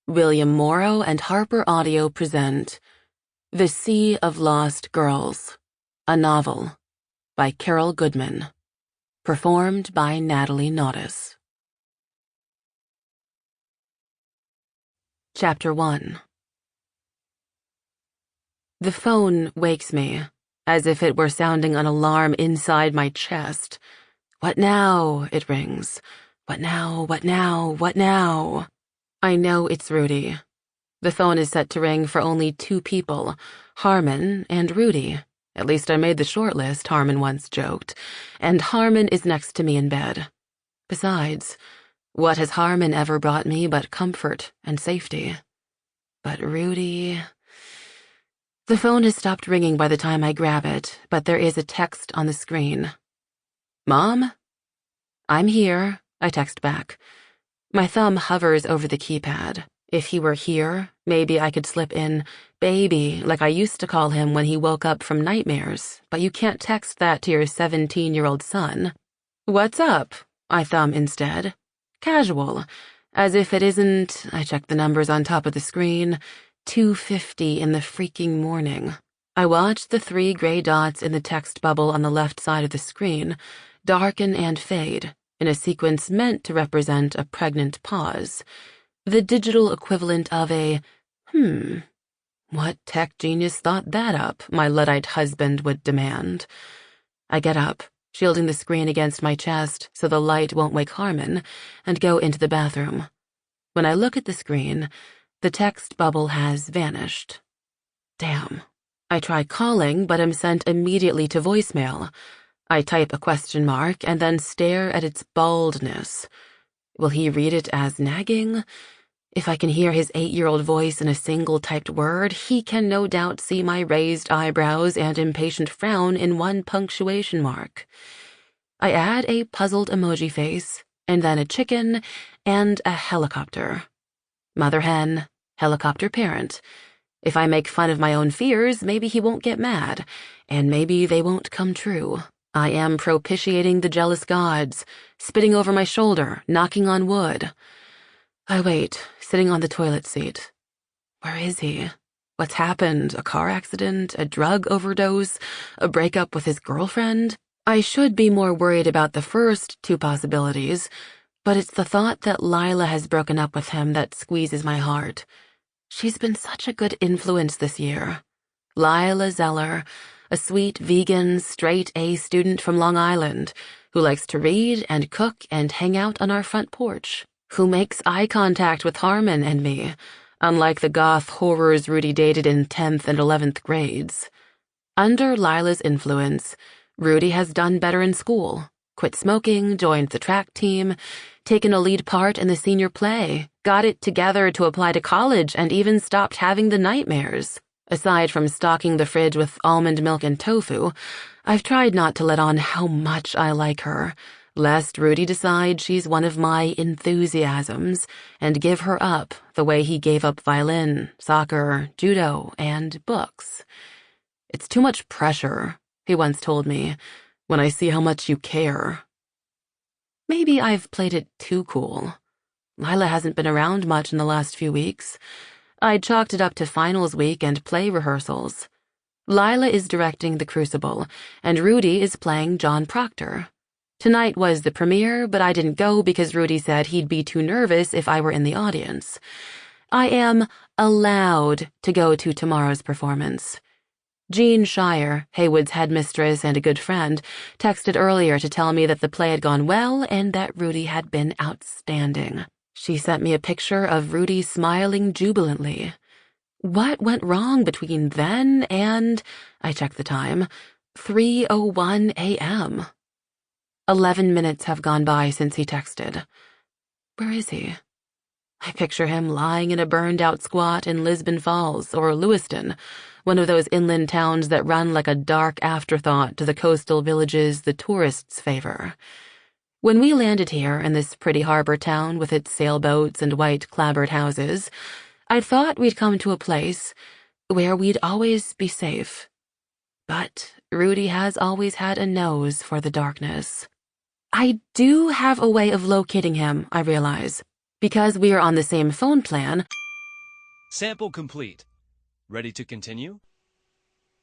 William Morrow and HarperAudio present The Sea of Lost Girls, a novel by Goodman, performed by Natalie Naudus. Chapter 1. The phone wakes me, as if it were sounding an alarm inside my chest. What now? It rings. What now? What now? What now? I know it's Rudy. The phone is set to ring for only 2 people, Harmon and Rudy. At least I made the short list, Harmon once joked, and Harmon is next to me in bed. Besides, what has Harmon ever brought me but comfort and safety? But Rudy... The phone has stopped ringing by the time I grab it, but there is a text on the screen. Mom? I'm here, I text back. My thumb hovers over the keypad. If he were here, maybe I could slip in baby like I used to call him when he woke up from nightmares, but you can't text that to your 17-year-old son. What's up? I thumb instead. Casual. As if it isn't, I check the numbers on top of the screen, 2:50 in the freaking morning. I watch the 3 gray dots in the text bubble on the left side of the screen darken and fade, in a sequence meant to represent a pregnant pause, the digital equivalent of a, what tech genius thought that up, my Luddite husband would demand. I get up, shielding the screen against my chest so the light won't wake Harmon, and go into the bathroom. When I look at the screen, the text bubble has vanished. Damn. I try calling, but am sent immediately to voicemail. I type a question mark and then stare at its baldness. Will he read it as nagging? If I can hear his 8-year-old voice in a single typed word, he can no doubt see my raised eyebrows and impatient frown in one punctuation mark. I add a puzzled emoji face, and then a chicken, and a helicopter. Mother hen, helicopter parent. If I make fun of my own fears, maybe he won't get mad, and maybe they won't come true. I am propitiating the jealous gods, spitting over my shoulder, knocking on wood. I wait, sitting on the toilet seat. Where is he? What's happened? A car accident? A drug overdose? A breakup with his girlfriend? I should be more worried about the first 2 possibilities, but it's the thought that Lila has broken up with him that squeezes my heart. She's been such a good influence this year. Lila Zeller, a sweet, vegan, straight-A student from Long Island, who likes to read and cook and hang out on our front porch, who makes eye contact with Harmon and me, unlike the goth horrors Rudy dated in 10th and 11th grades. Under Lila's influence, Rudy has done better in school, quit smoking, joined the track team, taken a lead part in the senior play, got it together to apply to college, and even stopped having the nightmares. Aside from stocking the fridge with almond milk and tofu, I've tried not to let on how much I like her, lest Rudy decide she's one of my enthusiasms and give her up the way he gave up violin, soccer, judo, and books. It's too much pressure, he once told me, when I see how much you care. Maybe I've played it too cool. Lila hasn't been around much in the last few weeks. I chalked it up to finals week and play rehearsals. Lila is directing The Crucible, and Rudy is playing John Proctor. Tonight was the premiere, but I didn't go because Rudy said he'd be too nervous if I were in the audience. I am allowed to go to tomorrow's performance. Jean Shire, Haywood's headmistress and a good friend, texted earlier to tell me that the play had gone well and that Rudy had been outstanding. She sent me a picture of Rudy smiling jubilantly. What went wrong between then and, I checked the time, 3:01 a.m.? 11 minutes have gone by since he texted. Where is he? I picture him lying in a burned-out squat in Lisbon Falls or Lewiston, one of those inland towns that run like a dark afterthought to the coastal villages the tourists favor. When we landed here in this pretty harbor town with its sailboats and white clapboard houses, I thought we'd come to a place where we'd always be safe. But Rudy has always had a nose for the darkness. I do have a way of locating him, I realize. Because we're on the same phone plan, Sample complete. Ready to continue?